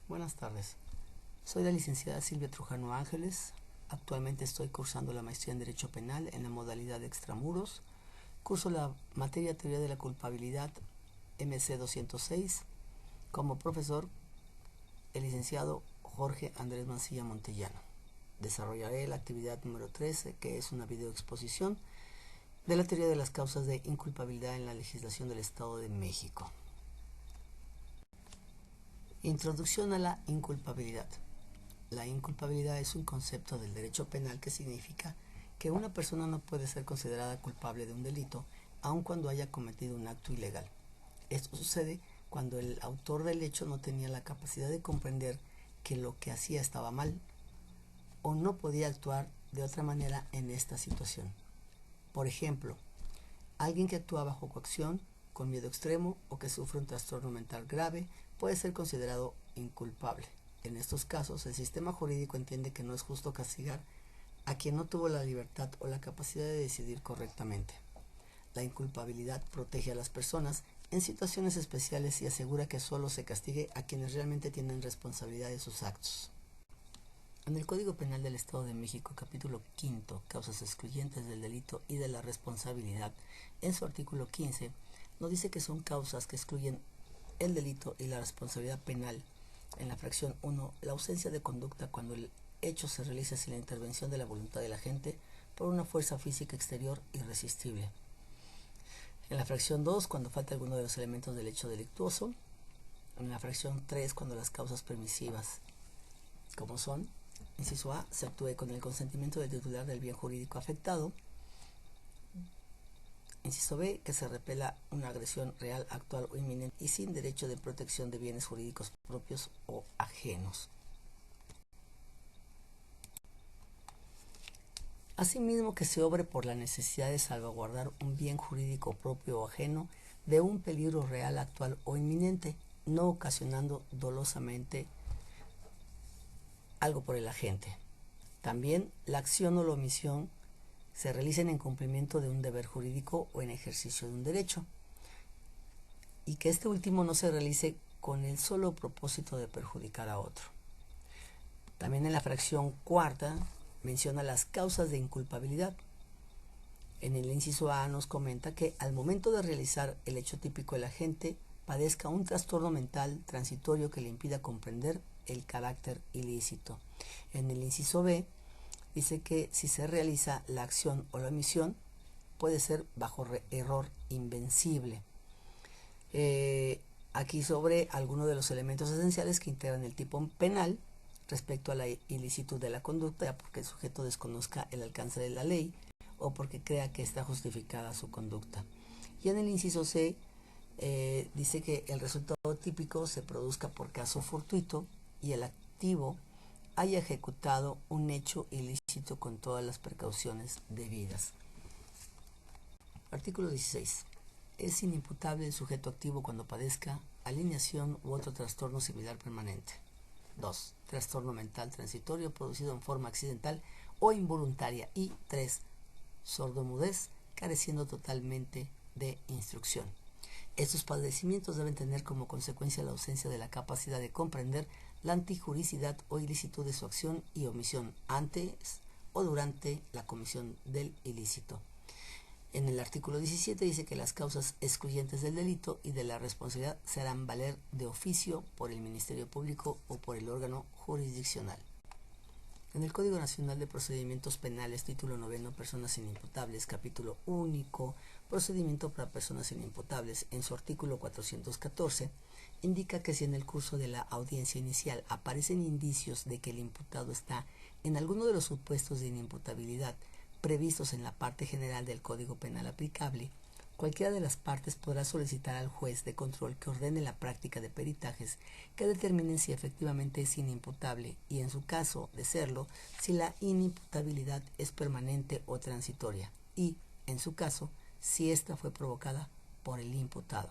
Buenas tardes. Soy la licenciada Silvia Trujano Ángeles. Actualmente estoy cursando la maestría en Derecho Penal en la modalidad de extramuros. Curso la materia Teoría de la Culpabilidad MC 206. Como profesor, el licenciado Jorge Andrés Mancilla Montellano. Desarrollaré la actividad número 13, que es una videoexposición de la teoría de las causas de inculpabilidad en la legislación del Estado de México. Introducción a la inculpabilidad. La inculpabilidad es un concepto del derecho penal que significa que una persona no puede ser considerada culpable de un delito aun cuando haya cometido un acto ilegal. Esto sucede cuando el autor del hecho no tenía la capacidad de comprender que lo que hacía estaba mal o no podía actuar de otra manera en esta situación. Por ejemplo, alguien que actúa bajo coacción, con miedo extremo o que sufre un trastorno mental grave puede ser considerado inculpable. En estos casos, el sistema jurídico entiende que no es justo castigar a quien no tuvo la libertad o la capacidad de decidir correctamente. La inculpabilidad protege a las personas en situaciones especiales y asegura que solo se castigue a quienes realmente tienen responsabilidad de sus actos. En el Código Penal del Estado de México, capítulo 5, causas excluyentes del delito y de la responsabilidad, en su artículo 15, nos dice que son causas que excluyen el delito y la responsabilidad penal. En la fracción 1, la ausencia de conducta cuando el hecho se realiza sin la intervención de la voluntad de la gente por una fuerza física exterior irresistible. En la fracción 2, cuando falta alguno de los elementos del hecho delictuoso. En la fracción 3, cuando las causas permisivas, como son: inciso A, se actúe con el consentimiento del titular del bien jurídico afectado. Inciso B, que se repela una agresión real, actual o inminente y sin derecho de protección de bienes jurídicos propios o ajenos. Asimismo, que se obre por la necesidad de salvaguardar un bien jurídico propio o ajeno de un peligro real, actual o inminente, no ocasionando dolosamente algo por el agente. También la acción o la omisión se realicen en cumplimiento de un deber jurídico o en ejercicio de un derecho, y que este último no se realice con el solo propósito de perjudicar a otro. También en la fracción 4 menciona las causas de inculpabilidad. En el inciso A nos comenta que al momento de realizar el hecho típico el agente padezca un trastorno mental transitorio que le impida comprender el carácter ilícito. En el inciso B dice que si se realiza la acción o la omisión puede ser bajo error invencible. Aquí sobre algunos de los elementos esenciales que integran el tipo penal respecto a la ilicitud de la conducta, porque el sujeto desconozca el alcance de la ley o porque crea que está justificada su conducta. Y en el inciso C dice que el resultado típico se produzca por caso fortuito y el activo haya ejecutado un hecho ilícito con todas las precauciones debidas. Artículo 16. Es inimputable el sujeto activo cuando padezca alineación u otro trastorno similar permanente. 2. Trastorno mental transitorio producido en forma accidental o involuntaria. Y 3. Sordomudez careciendo totalmente de instrucción. Estos padecimientos deben tener como consecuencia la ausencia de la capacidad de comprender la antijuricidad o ilicitud de su acción y omisión antes o durante la comisión del ilícito. En el artículo 17 dice que las causas excluyentes del delito y de la responsabilidad se harán valer de oficio por el Ministerio Público o por el órgano jurisdiccional. En el Código Nacional de Procedimientos Penales, título 9, Personas inimputables, capítulo único, Procedimiento para personas inimputables, en su artículo 414, indica que si en el curso de la audiencia inicial aparecen indicios de que el imputado está en alguno de los supuestos de inimputabilidad previstos en la parte general del Código Penal aplicable, cualquiera de las partes podrá solicitar al juez de control que ordene la práctica de peritajes que determinen si efectivamente es inimputable y, en su caso de serlo, si la inimputabilidad es permanente o transitoria y, en su caso, si ésta fue provocada por el imputado.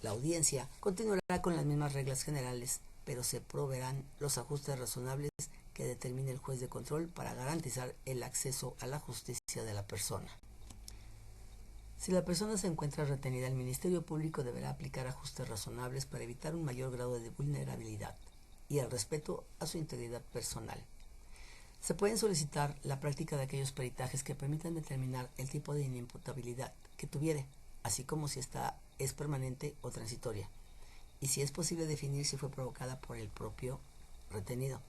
La audiencia continuará con las mismas reglas generales, pero se proveerán los ajustes razonables que determine el juez de control para garantizar el acceso a la justicia de la persona. Si la persona se encuentra retenida, el Ministerio Público deberá aplicar ajustes razonables para evitar un mayor grado de vulnerabilidad. y el respeto a su integridad personal. Se pueden solicitar la práctica de aquellos peritajes que permitan determinar el tipo de inimputabilidad que tuviere, así como si esta es permanente o transitoria, y si es posible definir si fue provocada por el propio retenido.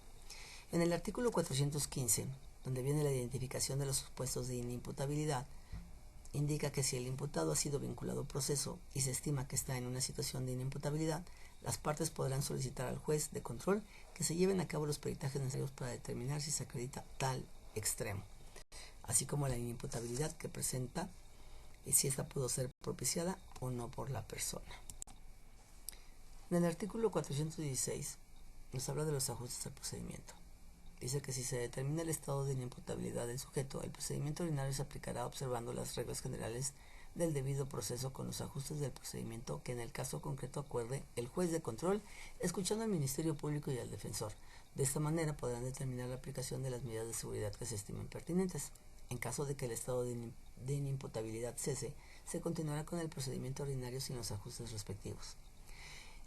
En el artículo 415, donde viene la identificación de los supuestos de inimputabilidad, indica que si el imputado ha sido vinculado a proceso y se estima que está en una situación de inimputabilidad, las partes podrán solicitar al juez de control que se lleven a cabo los peritajes necesarios para determinar si se acredita tal extremo, así como la inimputabilidad que presenta y si ésta pudo ser propiciada o no por la persona. En el artículo 416 nos habla de los ajustes al procedimiento. Dice que si se determina el estado de inimputabilidad del sujeto, el procedimiento ordinario se aplicará observando las reglas generales del debido proceso con los ajustes del procedimiento que en el caso concreto acuerde el juez de control, escuchando al Ministerio Público y al defensor. De esta manera podrán determinar la aplicación de las medidas de seguridad que se estimen pertinentes. En caso de que el estado de inimputabilidad cese, se continuará con el procedimiento ordinario sin los ajustes respectivos.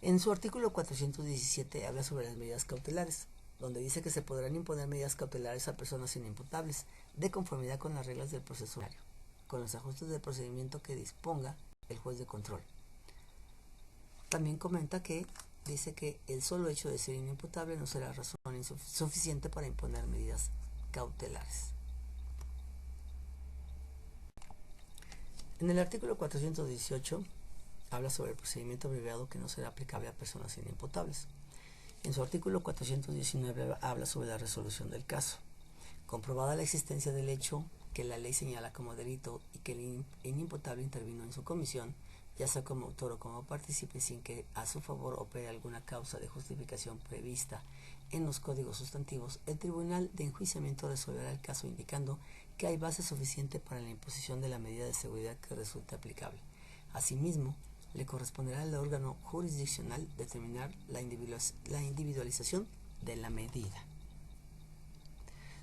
En su artículo 417 habla sobre las medidas cautelares, donde dice que se podrán imponer medidas cautelares a personas inimputables, de conformidad con las reglas del proceso ordinario, con los ajustes del procedimiento que disponga el juez de control. También comenta que dice que el solo hecho de ser inimputable no será razón suficiente para imponer medidas cautelares. En el artículo 418 habla sobre el procedimiento abreviado que no será aplicable a personas inimputables. En su artículo 419 habla sobre la resolución del caso. Comprobada la existencia del hecho que la ley señala como delito y que el inimputable intervino en su comisión, ya sea como autor o como partícipe, sin que a su favor opere alguna causa de justificación prevista en los códigos sustantivos, el Tribunal de Enjuiciamiento resolverá el caso indicando que hay base suficiente para la imposición de la medida de seguridad que resulte aplicable. Asimismo, le corresponderá al órgano jurisdiccional determinar la individualización de la medida.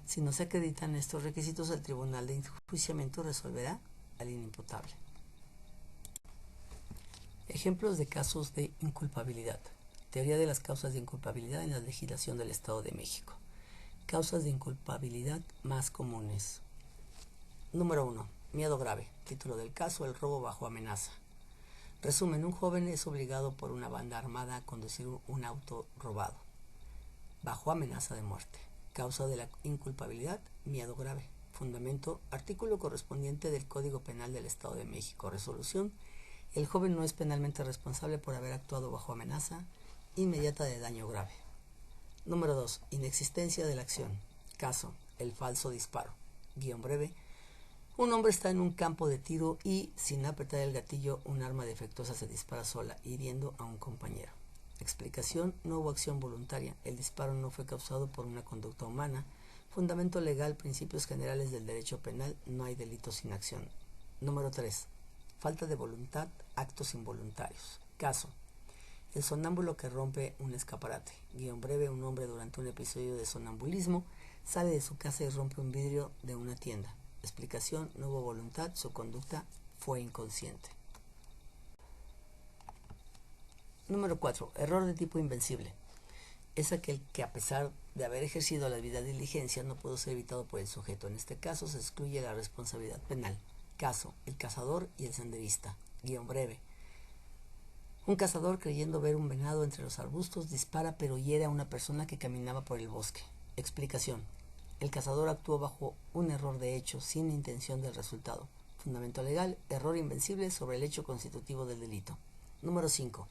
Si no se acreditan estos requisitos, el Tribunal de Enjuiciamiento resolverá al inimputable. Ejemplos de casos de inculpabilidad. Teoría de las causas de inculpabilidad en la legislación del Estado de México. Causas de inculpabilidad más comunes. Número 1. Miedo grave. Título del caso: el robo bajo amenaza. Resumen: un joven es obligado por una banda armada a conducir un auto robado, bajo amenaza de muerte. Causa de la inculpabilidad: miedo grave. Fundamento: artículo correspondiente del Código Penal del Estado de México. Resolución: el joven no es penalmente responsable por haber actuado bajo amenaza inmediata de daño grave. Número 2. Inexistencia de la acción. Caso: el falso disparo. Guión breve: un hombre está en un campo de tiro y, sin apretar el gatillo, un arma defectuosa se dispara sola, hiriendo a un compañero. Explicación: no hubo acción voluntaria, el disparo no fue causado por una conducta humana. Fundamento legal: principios generales del derecho penal, no hay delito sin acción. Número 3. Falta de voluntad, actos involuntarios. Caso: el sonámbulo que rompe un escaparate. Guión breve: un hombre durante un episodio de sonambulismo sale de su casa y rompe un vidrio de una tienda. Explicación: no hubo voluntad, su conducta fue inconsciente. Número 4. Error de tipo invencible. Es aquel que, a pesar de haber ejercido la debida diligencia, no pudo ser evitado por el sujeto. En este caso se excluye la responsabilidad penal. Caso: el cazador y el senderista. Guión breve: un cazador, creyendo ver un venado entre los arbustos, dispara pero hiere a una persona que caminaba por el bosque. Explicación: el cazador actuó bajo un error de hecho, sin intención del resultado. Fundamento legal: error invencible sobre el hecho constitutivo del delito. Número 5.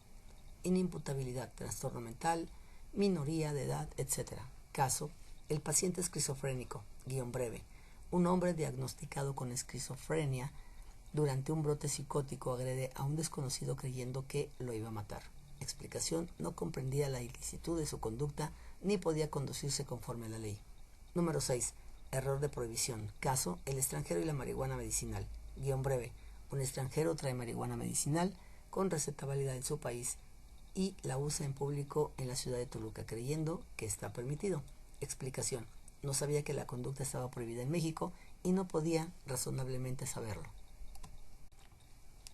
Inimputabilidad, trastorno mental, minoría de edad, etc. Caso: el paciente esquizofrénico. Guión breve: un hombre diagnosticado con esquizofrenia durante un brote psicótico agrede a un desconocido creyendo que lo iba a matar. Explicación: no comprendía la ilicitud de su conducta ni podía conducirse conforme a la ley. Número 6. Error de prohibición. Caso: el extranjero y la marihuana medicinal. Guión breve: un extranjero trae marihuana medicinal con receta válida en su país y la usa en público en la ciudad de Toluca, creyendo que está permitido. Explicación: no sabía que la conducta estaba prohibida en México y no podía razonablemente saberlo.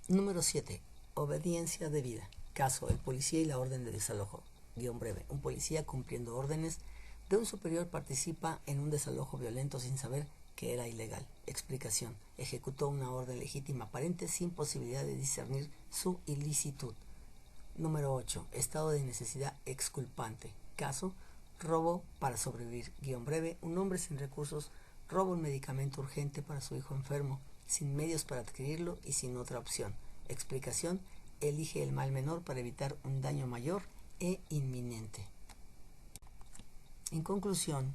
Número 7. Obediencia debida. Caso: el policía y la orden de desalojo. Guión breve. Un policía cumpliendo órdenes de un superior participa en un desalojo violento sin saber que era ilegal. Explicación. Ejecutó una orden legítima aparente sin posibilidad de discernir su ilicitud. Número 8. Estado de necesidad exculpante. Caso. Robo para sobrevivir. Guión breve. Un hombre sin recursos roba un medicamento urgente para su hijo enfermo, sin medios para adquirirlo y sin otra opción. Explicación. Elige el mal menor para evitar un daño mayor e inminente. En conclusión,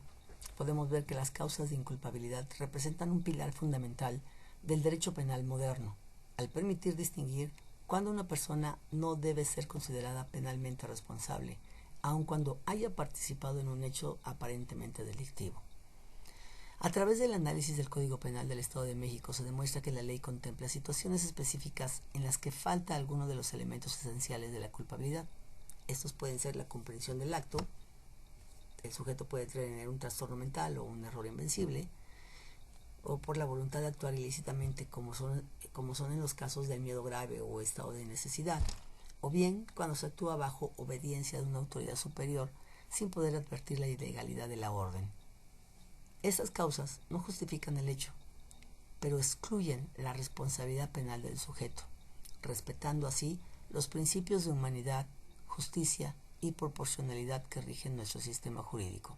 podemos ver que las causas de inculpabilidad representan un pilar fundamental del derecho penal moderno, al permitir distinguir cuando una persona no debe ser considerada penalmente responsable, aun cuando haya participado en un hecho aparentemente delictivo. A través del análisis del Código Penal del Estado de México se demuestra que la ley contempla situaciones específicas en las que falta alguno de los elementos esenciales de la culpabilidad. Estos pueden ser la comprensión del acto, el sujeto puede tener un trastorno mental o un error invencible, o por la voluntad de actuar ilícitamente como son en los casos del miedo grave o estado de necesidad, o bien cuando se actúa bajo obediencia de una autoridad superior sin poder advertir la ilegalidad de la orden. Estas causas no justifican el hecho, pero excluyen la responsabilidad penal del sujeto, respetando así los principios de humanidad, justicia y proporcionalidad que rigen nuestro sistema jurídico.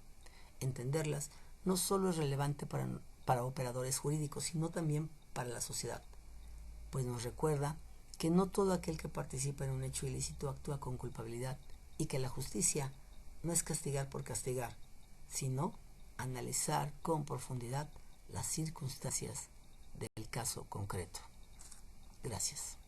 Entenderlas no solo es relevante para operadores jurídicos, sino también para la sociedad, pues nos recuerda que no todo aquel que participa en un hecho ilícito actúa con culpabilidad y que la justicia no es castigar por castigar, sino analizar con profundidad las circunstancias del caso concreto. Gracias.